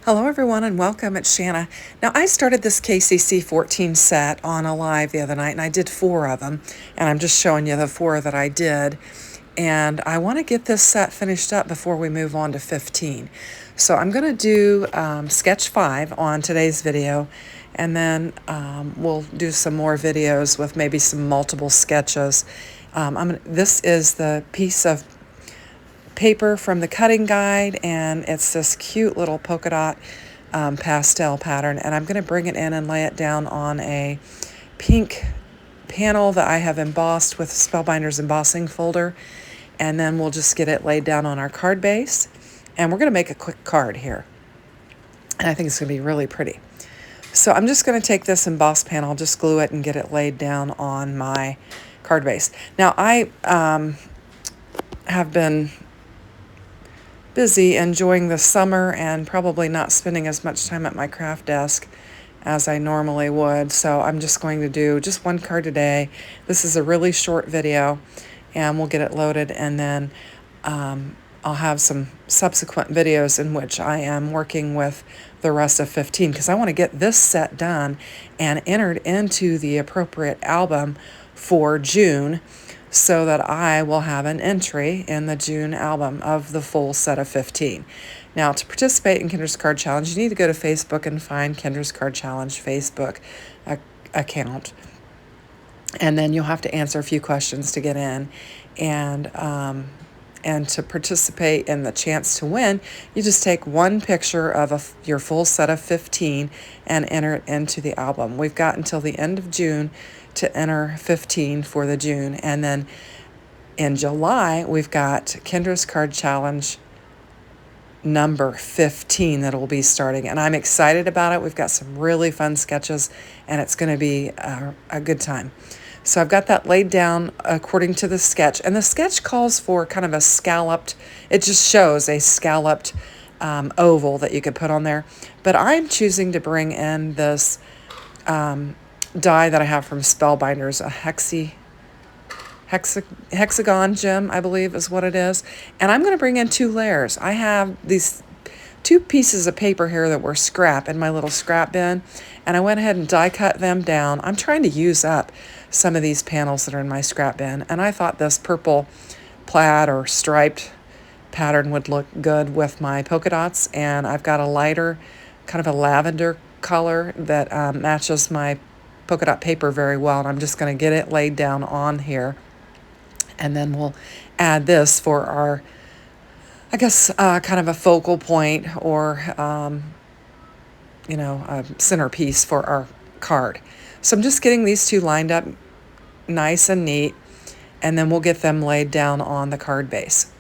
Hello everyone and welcome, it's Shanna. Now I started this KCC 14 set on a live the other night and I did 4 of them, and I'm just showing you the 4 that I did, and I want to get this set finished up before we move on to 15. So I'm going to do sketch 5 on today's video, and then we'll do some more videos with maybe some multiple sketches. This is the piece of paper from the cutting guide, and it's this cute little polka dot pastel pattern, and I'm going to bring it in and lay it down on a pink panel that I have embossed with Spellbinder's embossing folder, and then we'll just get it laid down on our card base, and we're going to make a quick card here, and I think it's going to be really pretty. So I'm just going to take this embossed panel, just glue it and get it laid down on my card base. Now I have been busy enjoying the summer and probably not spending as much time at my craft desk as I normally would. So I'm just going to do just one card today. This is a really short video and we'll get it loaded, and then I'll have some subsequent videos in which I am working with the rest of 15 because I want to get this set done and entered into the appropriate album for June, so that I will have an entry in the June album of the full set of 15. Now, to participate in Kendra's Card Challenge, you need to go to Facebook and find Kendra's Card Challenge Facebook account. And then you'll have to answer a few questions to get in. And to participate in the chance to win, you just take one picture of your full set of 15 and enter it into the album. We've got until the end of June to enter 15 for the June, and then in July we've got Kendra's Card Challenge number 15 that will be starting, and I'm excited about it. We've got some really fun sketches and it's going to be a good time. So I've got that laid down according to the sketch, and the sketch calls for kind of a scalloped, it just shows a scalloped oval that you could put on there, but I'm choosing to bring in this die that I have from Spellbinders, a hexagon gem, I believe is what it is, and I'm going to bring in 2 layers. I have these 2 pieces of paper here that were scrap in my little scrap bin, and I went ahead and die cut them down. I'm trying to use up some of these panels that are in my scrap bin, and I thought this purple plaid or striped pattern would look good with my polka dots, and I've got a lighter kind of a lavender color that matches my polka dot paper very well, and I'm just going to get it laid down on here, and then we'll add this for our, I guess, kind of a focal point, or a centerpiece for our card. So I'm just getting these 2 lined up nice and neat, and then we'll get them laid down on the card base.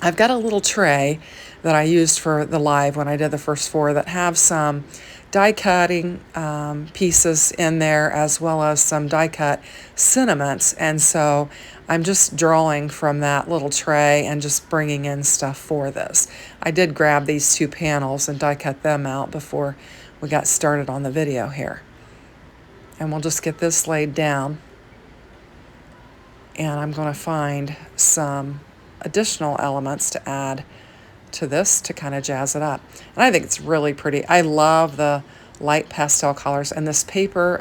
I've got a little tray that I used for the live when I did the first 4 that have some die cutting pieces in there, as well as some die cut sentiments, and so I'm just drawing from that little tray and just bringing in stuff for this. I did grab these 2 panels and die cut them out before we got started on the video here, and we'll just get this laid down, and I'm going to find some additional elements to add to this to kind of jazz it up. And I think it's really pretty. I love the light pastel colors, and this paper,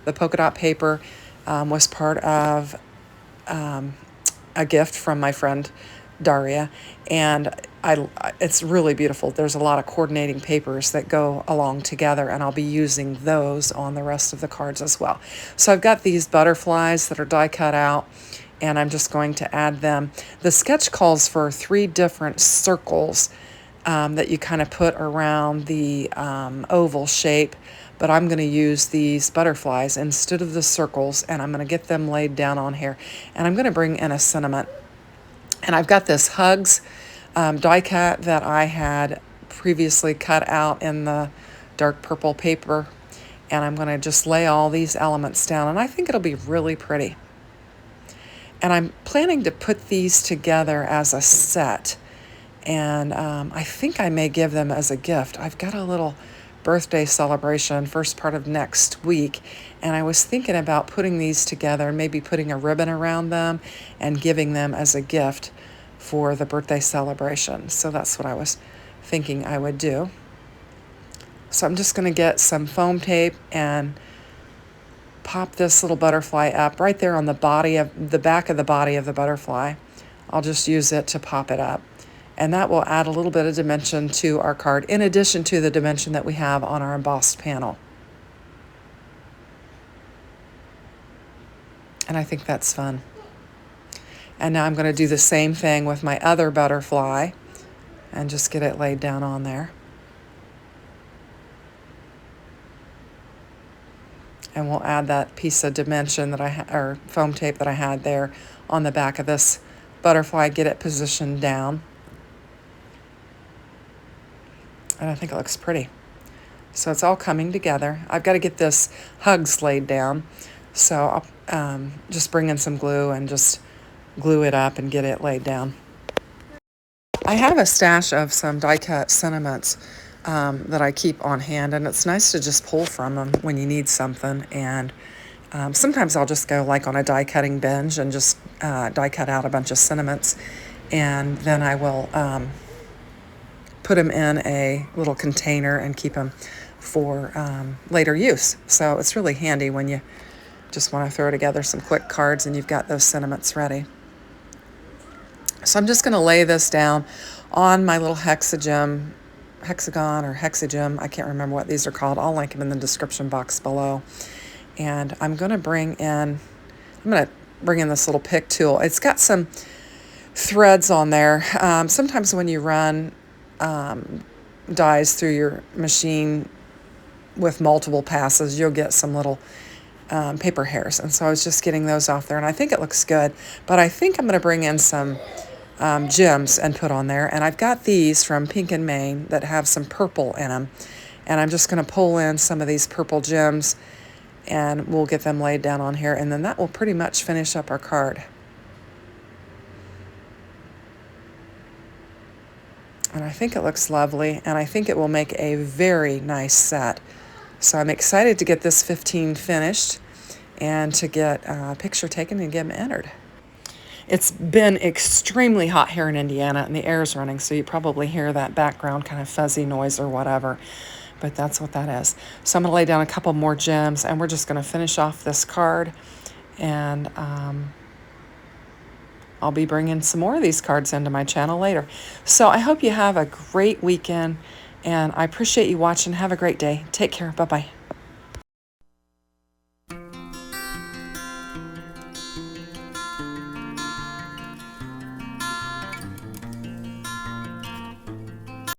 the polka dot paper, was part of a gift from my friend Daria, and it's really beautiful. There's a lot of coordinating papers that go along together, and I'll be using those on the rest of the cards as well. So I've got these butterflies that are die cut out, and I'm just going to add them. The sketch calls for 3 different circles that you kind of put around the oval shape, but I'm going to use these butterflies instead of the circles, and I'm going to get them laid down on here, and I'm going to bring in a sentiment. And I've got this Hugs die cut that I had previously cut out in the dark purple paper, and I'm going to just lay all these elements down, and I think it'll be really pretty. And I'm planning to put these together as a set, and I think I may give them as a gift. I've got a little birthday celebration first part of next week, and I was thinking about putting these together and maybe putting a ribbon around them and giving them as a gift for the birthday celebration. So that's what I was thinking I would do. So I'm just going to get some foam tape and pop this little butterfly up right there on the back of the body of the butterfly. I'll just use it to pop it up. And that will add a little bit of dimension to our card, in addition to the dimension that we have on our embossed panel. And I think that's fun. And now I'm going to do the same thing with my other butterfly and just get it laid down on there. And we'll add that piece of dimension that or foam tape that I had there on the back of this butterfly, get it positioned down. And I think it looks pretty. So it's all coming together. I've got to get this hugs laid down. So I'll just bring in some glue and just glue it up and get it laid down. I have a stash of some die-cut sentiments that I keep on hand, and it's nice to just pull from them when you need something. And sometimes I'll just go like on a die-cutting binge and just die-cut out a bunch of sentiments, and then I will put them in a little container and keep them for later use. So it's really handy when you just want to throw together some quick cards and you've got those sentiments ready. So I'm just going to lay this down on my little hexagon or hexagem. I can't remember what these are called. I'll link them in the description box below. And I'm going to bring in this little pick tool. It's got some threads on there. Sometimes when you run dies through your machine with multiple passes, you'll get some little paper hairs. And so I was just getting those off there, and I think it looks good. But I think I'm going to bring in some gems and put on there. And I've got these from Pink and Maine that have some purple in them. And I'm just going to pull in some of these purple gems, and we'll get them laid down on here. And then that will pretty much finish up our card. And I think it looks lovely, and I think it will make a very nice set. So I'm excited to get this 15 finished and to get a picture taken and get them entered. It's been extremely hot here in Indiana, and the air is running, so you probably hear that background kind of fuzzy noise or whatever, but that's what that is. So I'm going to lay down a couple more gems, and we're just going to finish off this card, and I'll be bringing some more of these cards into my channel later. So I hope you have a great weekend, and I appreciate you watching. Have a great day. Take care. Bye-bye.